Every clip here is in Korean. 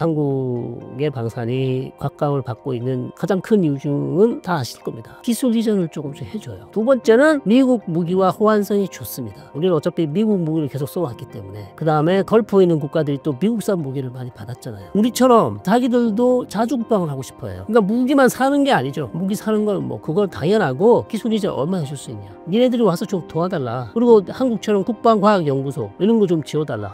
한국의 방산이 곽강을 받고 있는 가장 큰 이유 중은 다 아실 겁니다. 기술 이전을 조금씩 해줘요. 두 번째는 미국 무기와 호환성이 좋습니다. 우리는 어차피 미국 무기를 계속 써왔기 때문에. 그 다음에 걸프에 있는 국가들이 또 미국산 무기를 많이 받았잖아요. 우리처럼 자기들도 자주 국방을 하고 싶어요. 그러니까 무기만 사는 게 아니죠. 무기 사는 건 뭐 그건 당연하고 기술 이전 얼마나 해줄 수 있냐. 니네들이 와서 좀 도와달라. 그리고 한국처럼 국방과학연구소 이런 거 좀 지어달라.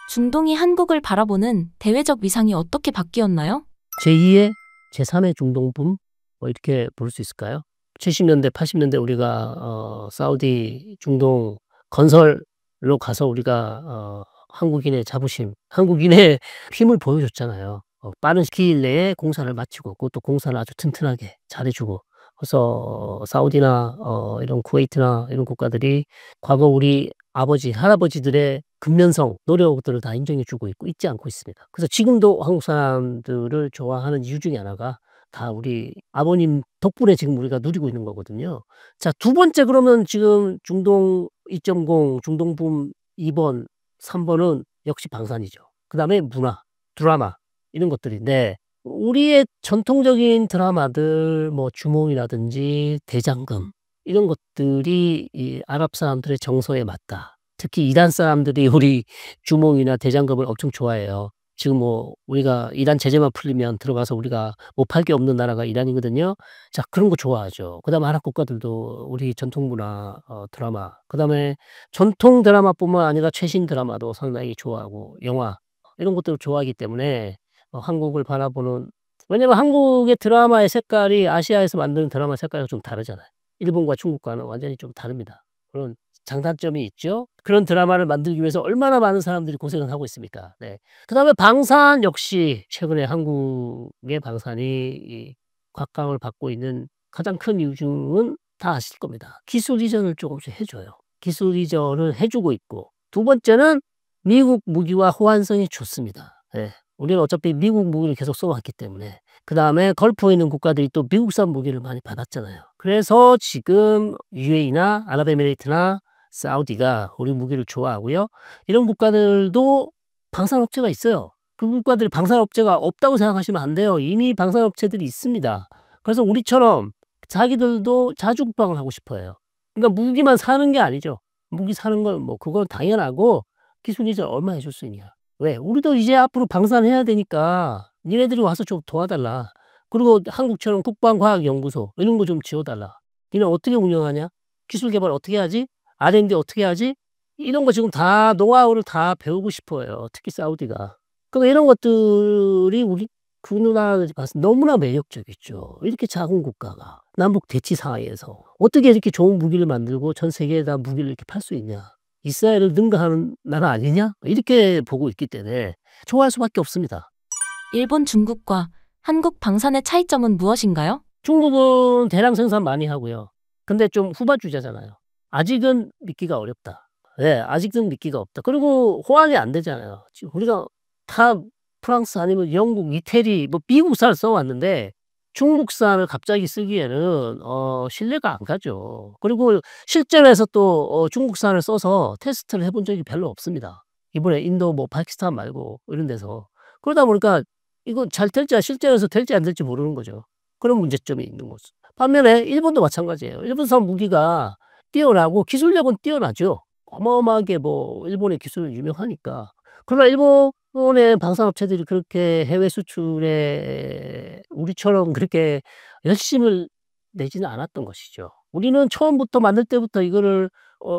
중동이 한국을 바라보는 대외적 위상이 어떻게 바뀌었나요? 제2의 제3의 중동붐 뭐 이렇게 볼 수 있을까요? 70년대 80년대 우리가 사우디 중동 건설로 가서 우리가 한국인의 자부심, 한국인의 힘을 보여줬잖아요. 빠른 기일 내에 공사를 마치고 그것도 공사를 아주 튼튼하게 잘해주고 그래서 사우디나 이런 쿠웨이트나 이런 국가들이 과거 우리 아버지 할아버지들의 근면성 노력들을 다 인정해주고 있고 잊지 않고 있습니다. 그래서 지금도 한국 사람들을 좋아하는 이유 중에 하나가 다 우리 아버님 덕분에 지금 우리가 누리고 있는 거거든요. 자, 두 번째 그러면 지금 중동 2.0 중동붐 2번 3번은 역시 방산이죠. 그 다음에 문화, 드라마 이런 것들인데 우리의 전통적인 드라마들 뭐 주몽이라든지 대장금 이런 것들이 이 아랍 사람들의 정서에 맞다. 특히 이란 사람들이 우리 주몽이나 대장금을 엄청 좋아해요. 지금 뭐 우리가 이란 제재만 풀리면 들어가서 우리가 못 팔 게 없는 나라가 이란이거든요. 자, 그런 거 좋아하죠. 그다음에 아랍 국가들도 우리 전통 문화 드라마 그다음에 전통 드라마뿐만 아니라 최신 드라마도 상당히 좋아하고 영화 이런 것들을 좋아하기 때문에 한국을 바라보는 왜냐면 한국의 드라마의 색깔이 아시아에서 만드는 드라마 색깔과 좀 다르잖아요. 일본과 중국과는 완전히 좀 다릅니다. 그런 장단점이 있죠. 그런 드라마를 만들기 위해서 얼마나 많은 사람들이 고생을 하고 있습니까. 네. 그다음에 방산 역시 최근에 한국의 방산이 이 곽강을 받고 있는 가장 큰 이유 중은 다 아실 겁니다. 기술 이전을 조금씩 해줘요. 기술 이전을 해주고 있고 두 번째는 미국 무기와 호환성이 좋습니다. 네. 우리는 어차피 미국 무기를 계속 써왔기 때문에 그 다음에 걸프에 있는 국가들이 또 미국산 무기를 많이 받았잖아요. 그래서 지금 UAE나 아랍에미레이트나 사우디가 우리 무기를 좋아하고요. 이런 국가들도 방산업체가 있어요. 그 국가들이 방산업체가 없다고 생각하시면 안 돼요. 이미 방산업체들이 있습니다. 그래서 우리처럼 자기들도 자주 국방을 하고 싶어요. 그러니까 무기만 사는 게 아니죠. 무기 사는 건 뭐 그건 당연하고 기술 이전 얼마 해줄 수 있냐. 왜? 우리도 이제 앞으로 방산해야 되니까 니네들이 와서 좀 도와달라. 그리고 한국처럼 국방과학연구소 이런 거 좀 지어달라. 니네 어떻게 운영하냐? 기술 개발 어떻게 하지? R&D 어떻게 하지? 이런 거 지금 다 노하우를 다 배우고 싶어요. 특히 사우디가. 그러니까 이런 것들이 우리 그 누나들이 봤을 때 너무나 매력적이죠. 이렇게 작은 국가가 남북 대치 사이에서 어떻게 이렇게 좋은 무기를 만들고 전 세계에다 무기를 이렇게 팔 수 있냐. 이스라엘을 능가하는 나라 아니냐? 이렇게 보고 있기 때문에 좋아할 수밖에 없습니다. 일본, 중국과 한국 방산의 차이점은 무엇인가요? 중국은 대량 생산 많이 하고요. 근데 좀 후발주자잖아요. 아직은 믿기가 어렵다. 네, 아직은 믿기가 없다. 그리고 호환이 안 되잖아요. 지금 우리가 다 프랑스 아니면 영국, 이태리, 뭐 미국산을 써왔는데 중국산을 갑자기 쓰기에는 신뢰가 안 가죠. 그리고 실전에서 또 중국산을 써서 테스트를 해본 적이 별로 없습니다. 이번에 인도 뭐 파키스탄 말고 이런 데서. 그러다 보니까 이거 잘 될지 실전에서 될지 안 될지 모르는 거죠. 그런 문제점이 있는 거죠. 반면에 일본도 마찬가지예요. 일본산 무기가 뛰어나고 기술력은 뛰어나죠. 어마어마하게 뭐 일본의 기술은 유명하니까. 그러나 일본의 방산업체들이 그렇게 해외 수출에 우리처럼 그렇게 열심을 내지는 않았던 것이죠. 우리는 처음부터 만들 때부터 이거를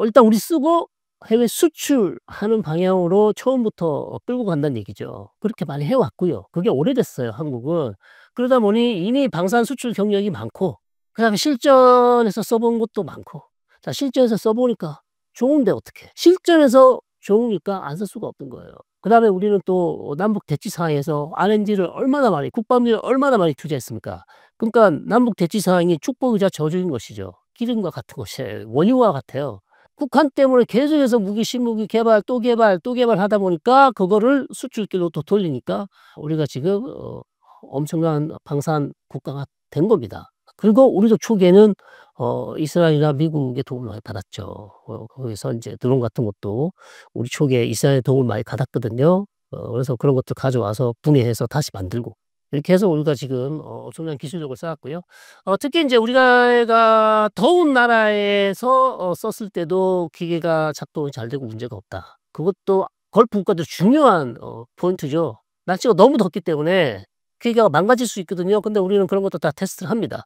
일단 우리 쓰고 해외 수출하는 방향으로 처음부터 끌고 간다는 얘기죠. 그렇게 많이 해왔고요. 그게 오래됐어요, 한국은. 그러다 보니 이미 방산 수출 경력이 많고 그다음에 실전에서 써본 것도 많고 자, 실전에서 써보니까 좋은데 어떻게 실전에서 좋으니까 안 쓸 수가 없는 거예요. 그 다음에 우리는 또 남북 대치 사이에서 R&D를 얼마나 많이 국방비를 얼마나 많이 투자했습니까? 그러니까 남북 대치 상황이 축복이자 저주인 것이죠. 기름과 같은 것이 원유와 같아요. 북한 때문에 계속해서 무기, 신무기 개발, 또 개발, 또 개발하다 보니까 그거를 수출길로 또 돌리니까 우리가 지금 엄청난 방산 국가가 된 겁니다. 그리고 우리도 초기에는 이스라엘이나 미국의 도움을 많이 받았죠. 거기서 인제 드론 같은 것도 우리 초기에 이스라엘의 도움을 많이 받았거든요. 그래서 그런 것들 가져와서 분해해서 다시 만들고 이렇게 해서 우리가 지금 엄청난 기술력을 쌓았고요. 특히 인제 우리가 더운 나라에서 썼을 때도 기계가 작동이 잘 되고 문제가 없다. 그것도 걸프 국가들 중요한 포인트죠. 날씨가 너무 덥기 때문에 기계가 망가질 수 있거든요. 근데 우리는 그런 것도 다 테스트를 합니다.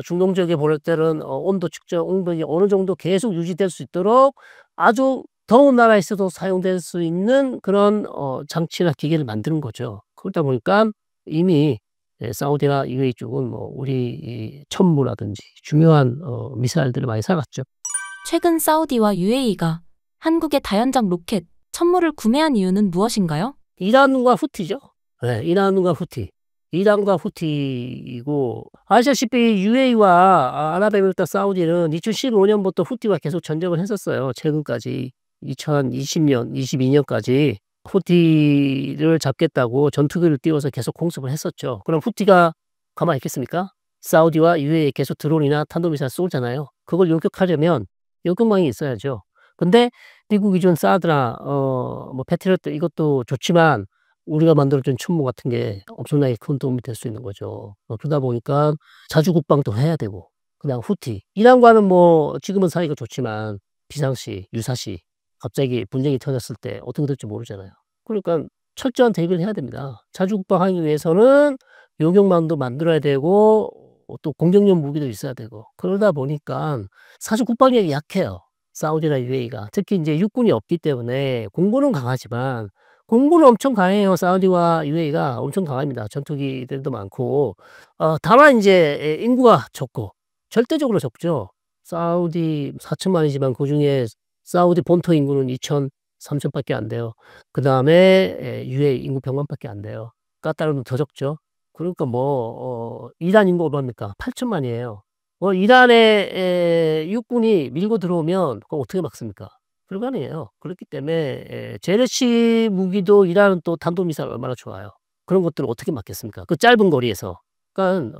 중동 지역에 보낼 때는 온도 측정, 온도가 어느 정도 계속 유지될 수 있도록 아주 더운 나라에서도 사용될 수 있는 그런 장치나 기계를 만드는 거죠. 그러다 보니까 이미 사우디나 UAE 쪽은 뭐 우리 이 천무라든지 중요한 미사일들을 많이 사 갔죠. 최근 사우디와 UAE가 한국의 다연장 로켓 천무를 구매한 이유는 무엇인가요? 이란과 후티죠. 네, 이란과 후티. 이란과 후티이고 아시다시피 UAE와 아랍에미리트 사우디는 2015 년부터 후티와 계속 전쟁을 했었어요. 최근까지 2020년, 22년까지 후티를 잡겠다고 전투기를 띄워서 계속 공습을 했었죠. 그럼 후티가 가만히 있겠습니까? 사우디와 UAE에 계속 드론이나 탄도미사일 쏘잖아요. 그걸 요격하려면 요격망이 있어야죠. 근데 미국이 준 사드나 뭐 패트리어트 이것도 좋지만 우리가 만들어 준 천무 같은 게 엄청나게 큰 도움이 될 수 있는 거죠. 그러다 보니까 자주 국방도 해야 되고 그다음 후티. 이란과는 뭐 지금은 사이가 좋지만 비상시, 유사시 갑자기 분쟁이 터졌을 때 어떻게 될지 모르잖아요. 그러니까 철저한 대비를 해야 됩니다. 자주 국방하기 위해서는 요격망도 만들어야 되고 또 공격용 무기도 있어야 되고 그러다 보니까 사실 국방력이 약해요. 사우디나 UAE가. 특히 인제 육군이 없기 때문에 공군은 강하지만 공군은 엄청 강해요. 사우디와 UAE가 엄청 강합니다. 전투기들도 많고. 다만 인제 인구가 적고 절대적으로 적죠. 사우디 4천만 이지만 그중에 사우디 본토 인구는 2천, 3천 밖에 안 돼요. 그다음에 UAE 인구 100만 밖에 안 돼요. 까따르는 더 적죠. 그러니까 뭐 이란 인구가 얼마입니까? 8천만 이에요. 이란의 육군이 밀고 들어오면 그거 어떻게 막습니까? 불가능해요. 그렇기 때문에 재래식 무기도 이란은 또 탄도미사일 얼마나 좋아요. 그런 것들을 어떻게 막겠습니까? 그 짧은 거리에서. 그러니까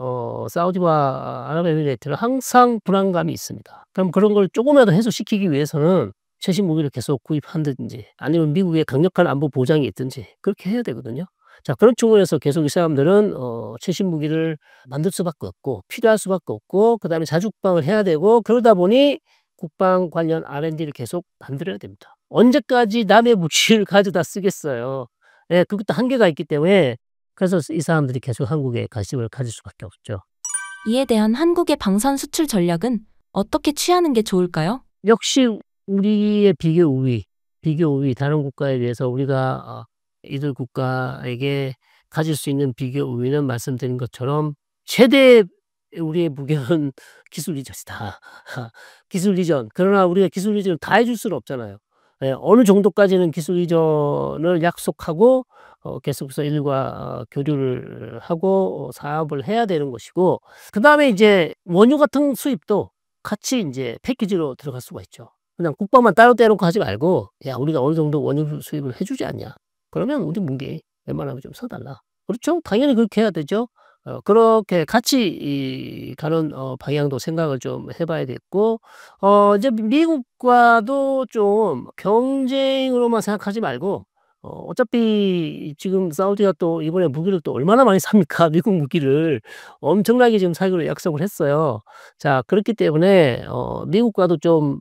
사우디와 아랍에미레이트는 항상 불안감이 있습니다. 그럼 그런 걸 조금이라도 해소시키기 위해서는 최신 무기를 계속 구입한다든지 아니면 미국의 강력한 안보 보장이 있든지 그렇게 해야 되거든요. 자 그런 측면에서 계속 이 사람들은 최신 무기를 만들 수밖에 없고 필요할 수밖에 없고 그다음에 자주 국방을 해야 되고 그러다 보니 국방 관련 R&D를 계속 만들어야 됩니다. 언제까지 남의 무기를 가져다 쓰겠어요. 예 그것도 한계가 있기 때문에 그래서 이 사람들이 계속 한국에 관심을 가질 수밖에 없죠. 이에 대한 한국의 방산 수출 전략은 어떻게 취하는 게 좋을까요? 역시 우리의 비교 우위 다른 국가에 비해서 우리가 이들 국가에게 가질 수 있는 비교 우위는 말씀드린 것처럼 최대 우리의 무게는 기술 이전이다. 기술 이전. 그러나 우리가 기술 이전을 다 해줄 수는 없잖아요. 예 어느 정도까지는 기술 이전을 약속하고 계속해서 이들과 교류를 하고 사업을 해야 되는 것이고 그다음에 이제 원유 같은 수입도 같이 인제 패키지로 들어갈 수가 있죠. 그냥 국방만 따로 떼놓고 하지 말고 "야 우리가 어느 정도 원유 수입을 해 주지 않냐." 그러면 "우리 무기 웬만하면 좀 사 달라." 그렇죠. 당연히 그렇게 해야 되죠. 그렇게 같이 가는 방향도 생각을 좀 해 봐야 되겠고 이제 미국과도 좀 경쟁으로만 생각하지 말고 어차피 지금 사우디가 또 이번에 무기를 또 얼마나 많이 삽니까? 미국 무기를. 엄청나게 지금 사기로 약속을 했어요. 자 그렇기 때문에 미국과도 좀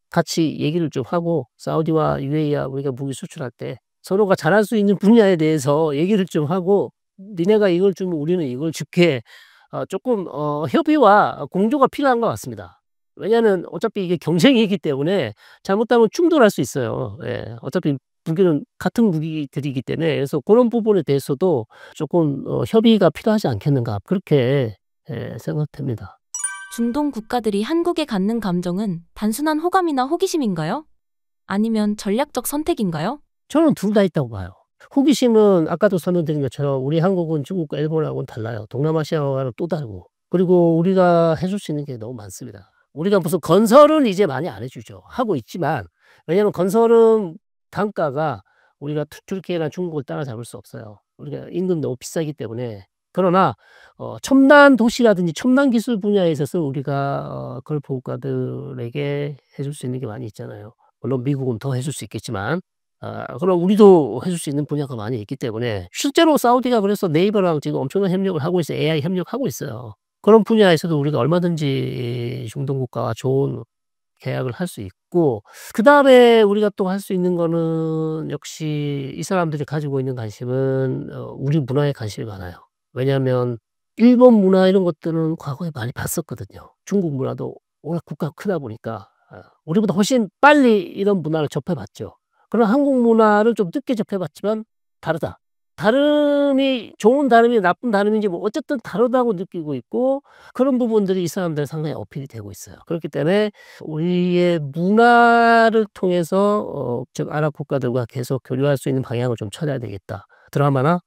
같이 얘기를 좀 하고 사우디와 UAE와 우리가 무기 수출할 때 서로가 잘할 수 있는 분야에 대해서 얘기를 좀 하고 "니네가 이걸 주면 우리는 이걸 줄게." 쪼끔 협의와 공조가 필요한 것 같습니다. 왜냐하면 어차피 이게 경쟁이기 때문에 잘못하면 충돌할 수 있어요. 예. 어차피 무기는 같은 무기들이기 때문에 그래서 고런 부분에 대해서도 쪼끔 협의가 필요하지 않겠는가 그렇게 생각됩니다. 중동 국가들이 한국에 갖는 감정은 단순한 호감이나 호기심인가요? 아니면 전략적 선택인가요? 저는 둘 다 있다고 봐요. 호기심은 아까도 설명드린 것처럼 우리 한국은 중국과 일본하고는 달라요. 동남아시아와는 또 다르고. 그리고 우리가 해줄 수 있는 게 너무 많습니다. 우리가 무슨 건설은 이제 많이 안 해 주죠. 하고 있지만 왜냐하면 건설은 단가가 우리가 튀르키예나 중국을 따라잡을 수 없어요. 우리가 임금이 너무 비싸기 때문에 그러나 첨단 도시라든지 첨단 기술 분야에 있어서 우리가 그걸 국가들에게 해줄 수 있는 게 많이 있잖아요. 물론 미국은 더 해줄 수 있겠지만 그럼 우리도 해줄 수 있는 분야가 많이 있기 때문에 실제로 사우디가 그래서 네이버랑 지금 엄청난 협력을 하고 있어요. AI 협력하고 있어요. 그런 분야에서도 우리가 얼마든지 중동 국가와 좋은 계약을 할 수 있고, 그다음에 우리가 또 할 수 있는 거는 역시 이 사람들이 가지고 있는 관심은 우리 문화에 관심이 많아요. 왜냐하면 일본 문화 이런 것들은 과거에 많이 봤었거든요. 중국 문화도 워낙 국가가 크다 보니까 우리보다 훨씬 빨리 이런 문화를 접해 봤죠. 그러나 한국 문화를 좀 늦게 접해 봤지만 다르다. 다름이 좋은 다름이 나쁜 다름인지 뭐 어쨌든 다르다고 느끼고 있고, 그런 부분들이 이 사람들은 상당히 어필이 되고 있어요. 그렇기 때문에 우리의 문화를 통해서 즉 아랍 국가들과 계속 교류할 수 있는 방향을 좀 찾아야 되겠다. 드라마나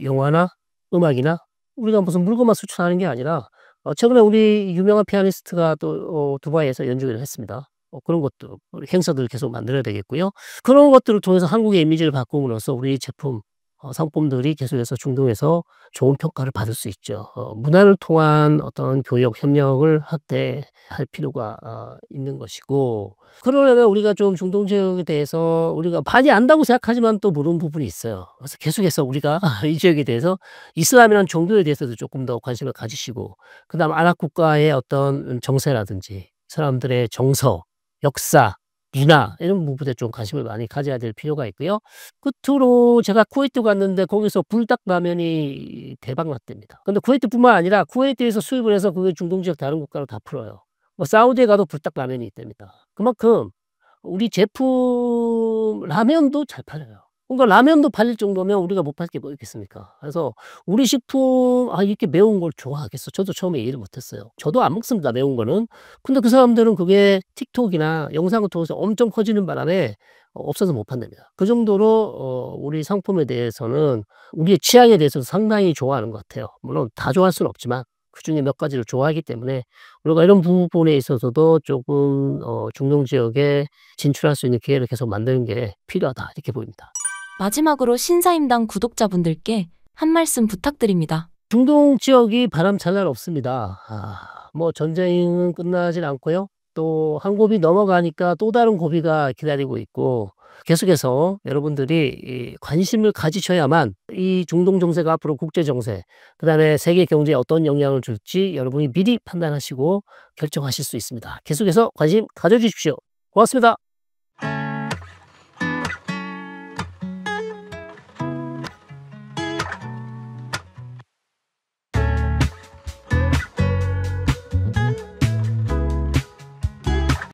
영화나 음악이나 우리가 무슨 물건만 수출하는 게 아니라 최근에 우리 유명한 피아니스트가 또 두바이에서 연주회를 했습니다. 그런 것도 우리 행사들을 계속 만들어야 되겠고요. 그런 것들을 통해서 한국의 이미지를 바꿈으로써 우리 제품 상품들이 계속해서 중동에서 좋은 평가를 받을 수 있죠. 문화를 통한 어떤 교역 협력을 확대할 필요가 있는 것이고, 그러려면 우리가 좀 중동 지역에 대해서 우리가 많이 안다고 생각하지만 또 모르는 부분이 있어요. 그래서 계속해서 우리가 이 지역에 대해서 이슬람이라는 종교에 대해서도 조금 더 관심을 가지시고, 그다음 아랍 국가의 어떤 정세라든지 사람들의 정서, 역사, 문화 이런 부분에 좀 관심을 많이 가져야 될 필요가 있고요. 끝으로 제가 쿠웨이트 갔는데 거기서 불닭라면이 대박 났답니다. 근데 쿠웨이트뿐만 아니라 쿠웨이트에서 수입을 해서 그게 중동 지역 다른 국가로 다 풀어요. 뭐 사우디에 가도 불닭라면이 있답니다. 그만큼 우리 제품 라면도 잘 팔려요. 그러니까 라면도 팔릴 정도면 우리가 못 팔 게 뭐 있겠습니까? 그래서 우리 식품 이렇게 매운 걸 좋아하겠어. 저도 처음에 이해를 못 했어요. 저도 안 먹습니다, 매운 거는. 근데 그 사람들은 그게 틱톡이나 영상을 통해서 엄청 퍼지는 바람에 없어서 못 판답니다. 그 정도로 우리 상품에 대해서는 우리의 취향에 대해서도 상당히 좋아하는 것 같아요. 물론 다 좋아할 수는 없지만 그중에 몇 가지를 좋아하기 때문에 우리가 이런 부분에 있어서도 조금 중동 지역에 진출할 수 있는 기회를 계속 만드는 게 필요하다 이렇게 보입니다. 마지막으로 신사임당 구독자분들께 한 말씀 부탁드립니다. 중동 지역이 바람 잘 날 없습니다. 뭐 전쟁은 끝나질 않고요. 또 한 고비 넘어가니까 또 다른 고비가 기다리고 있고, 계속해서 여러분들이 이 관심을 가지셔야만 이 중동 정세가 앞으로 국제 정세, 그다음에 세계 경제에 어떤 영향을 줄지 여러분이 미리 판단하시고 결정하실 수 있습니다. 계속해서 관심 가져 주십시오. 고맙습니다.